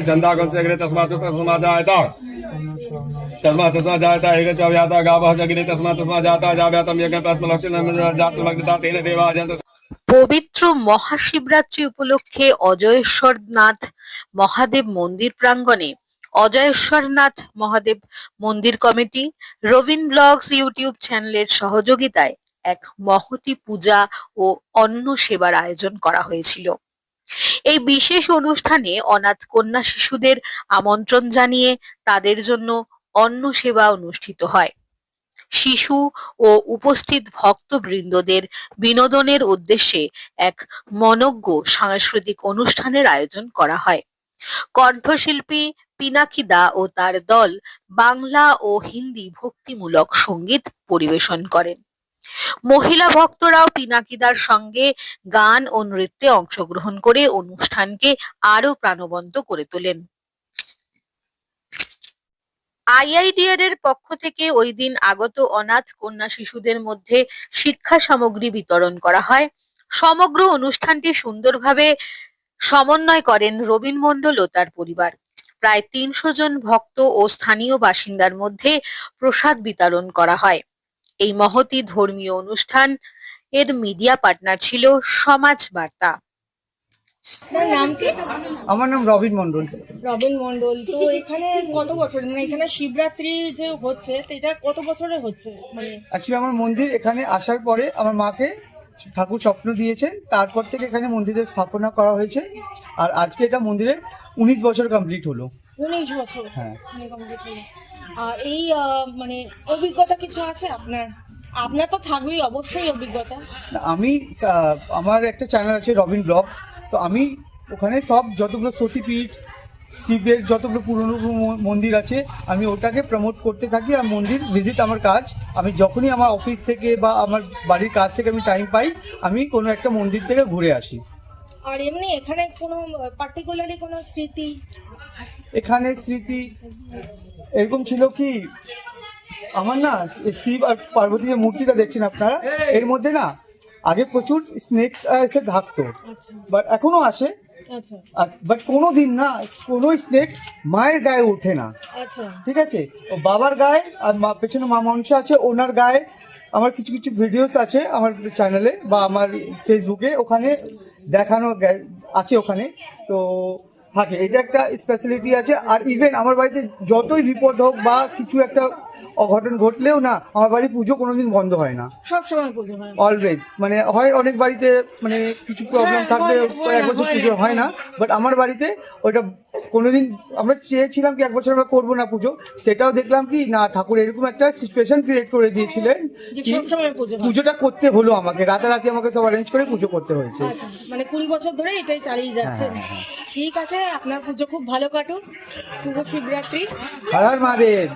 छन्दागं अग्रे तस्मात् तस्मात् जायता तस्मात् तस्मात् जायता एक च व्याता गावः जगिरे तस्मात् तस्मात् जाता जाव्यातं यज्ञ तस्मलक्षणं जातमग्निता तेन देवा जन्त। পবিত্র মহাশিবরাত্রি উপলক্ষে অজয়েশ্বরনাথ মহাদেব মন্দির প্রাঙ্গণে অজয়েশ্বরনাথ মহাদেব মন্দির কমিটি রবিন ব্লগস ইউটিউব চ্যানেলের সহযোগিতায় এক মহতী পূজা ও অন্ন সেবার আয়োজন করা হয়েছিল। এই বিশেষ অনুষ্ঠানে অনাথ কন্যা শিশুদের আমন্ত্রণ জানিয়ে তাদের জন্য অন্ন সেবা অনুষ্ঠিত হয়। শিশু ও উপস্থিত ভক্তবৃন্দদের বিনোদনের উদ্দেশ্যে এক মনোজ্ঞ সাংস্কৃতিক অনুষ্ঠানের আয়োজন করা হয়। কণ্ঠশিল্পী পিনাকি দা ও তার দল বাংলা ও হিন্দি ভক্তিমূলক সঙ্গীত পরিবেশন করেন। মহিলা ভক্তরাও পিনাকিদার সঙ্গে গান ও নৃত্যে অংশগ্রহণ করে অনুষ্ঠানকে আরো প্রাণবন্ত করে তোলেন। আইআইডিআর এর পক্ষ থেকে ওই দিন আগত অনাথ কন্যা শিশুদের মধ্যে শিক্ষা সামগ্রী বিতরণ করা হয়। সমগ্র অনুষ্ঠানটি সুন্দরভাবে সমন্বয় করেন রবিন মণ্ডল ও তার পরিবার। প্রায় ৩০০ জন ভক্ত ও স্থানীয় বাসিন্দার মধ্যে প্রসাদ বিতরণ করা হয়। এই মহতী ধর্মীয় অনুষ্ঠান এর মিডিয়া পার্টনার ছিল সমাজ বার্তা। আপনার নাম কি? আমার নাম রবিন মণ্ডল। রবিন মণ্ডল, তো এখানে কত বছর, মানে এখানে শিবরাত্রি যে হচ্ছে তো এটা কত বছরে হচ্ছে? মানে অ্যাকচুয়ালি আমার মন্দির এখানে আসার পরে আমার মাকে ঠাকুর স্বপ্ন দিয়েছেন, তারপর থেকে এখানে মন্দিরের স্থাপনা করা হয়েছে। আর আজকে এটা মন্দিরে 19 বছর কমপ্লিট হলো। 19 বছর? হ্যাঁ। এই মানে অভিজ্ঞতা কিছু আছে আপনার? আপনার তো থাকবেই অবশ্যই অভিজ্ঞতা। আমি আমার একটা চ্যানেল আছে রবিন ব্লগস, তো আমি ওখানে সব যতগুলো সতীপীঠ শিবের যতগুলো পুরনো মন্দির আছে আমি ওটাকে প্রমোট করতে থাকি। আর মন্দির ভিজিট আমার কাজ। আমি যখনই আমার অফিস থেকে বা আমার বাড়ির কাজ থেকে আমি টাইম পাই আমি কোনো একটা মন্দির থেকে ঘুরে আসি। আর এমনি এখানে কোনো পার্টিকুলারলি কোনো স্মৃতি? এখানে স্মৃতি এরকম ছিল কি, আমার না শিব আর পার্বতী যে মূর্তিটা দেখছেন আপনারা, এর মধ্যে না আগে প্রচুর স্নেকস এসে থাকতো, বাট এখনো আসে। আচ্ছা। বাট কোনোদিন না কোনো স্নেক মায়ের গায়ে ওঠে না। আচ্ছা, ঠিক আছে। ও বাবার গায়ে আর পেছনে মা মনসা আছে ওনার গায়ে। আমার কিছু কিছু ভিডিওস আছে আমার চ্যানেলে বা আমার ফেসবুকে, ওখানে দেখানো আছে ওখানে। তো থাকে এটা একটা স্পেশালিটি আছে। আর ইভেন আমার বাড়িতে যতই বিপদ হোক বা কিছু একটা অঘটন ঘটলেও না আমার বাড়ি পুজো কোনোদিন বন্ধ হয় না, সবসময় পুজো হয় অলওয়েজ। মানে হয় অনেক বাড়িতে মানে কিছু প্রবলেম থাকলে এক বছর পুজো হয় না, বাট আমার বাড়িতে ওইটা কোনোদিন আমরা চেয়েছিলাম কি এক বছর আমরা করবো না পুজো, সেটাও দেখলাম কি না ঠাকুর এরকম একটা সিচুয়েশন ক্রিয়েট করে দিয়েছিলেন কি পুজোটা করতে হলো আমাকে, রাতারাতি আমাকে সব অ্যারেঞ্জ করে পুজো করতে হয়েছে। মানে 20 বছর ধরে এটাই চালিয়ে যাচ্ছে। ঠিক আছে, আপনার পুজো খুব ভালো কাটুক। শুভ শিবরাত্রি। হর হর মহাদেব।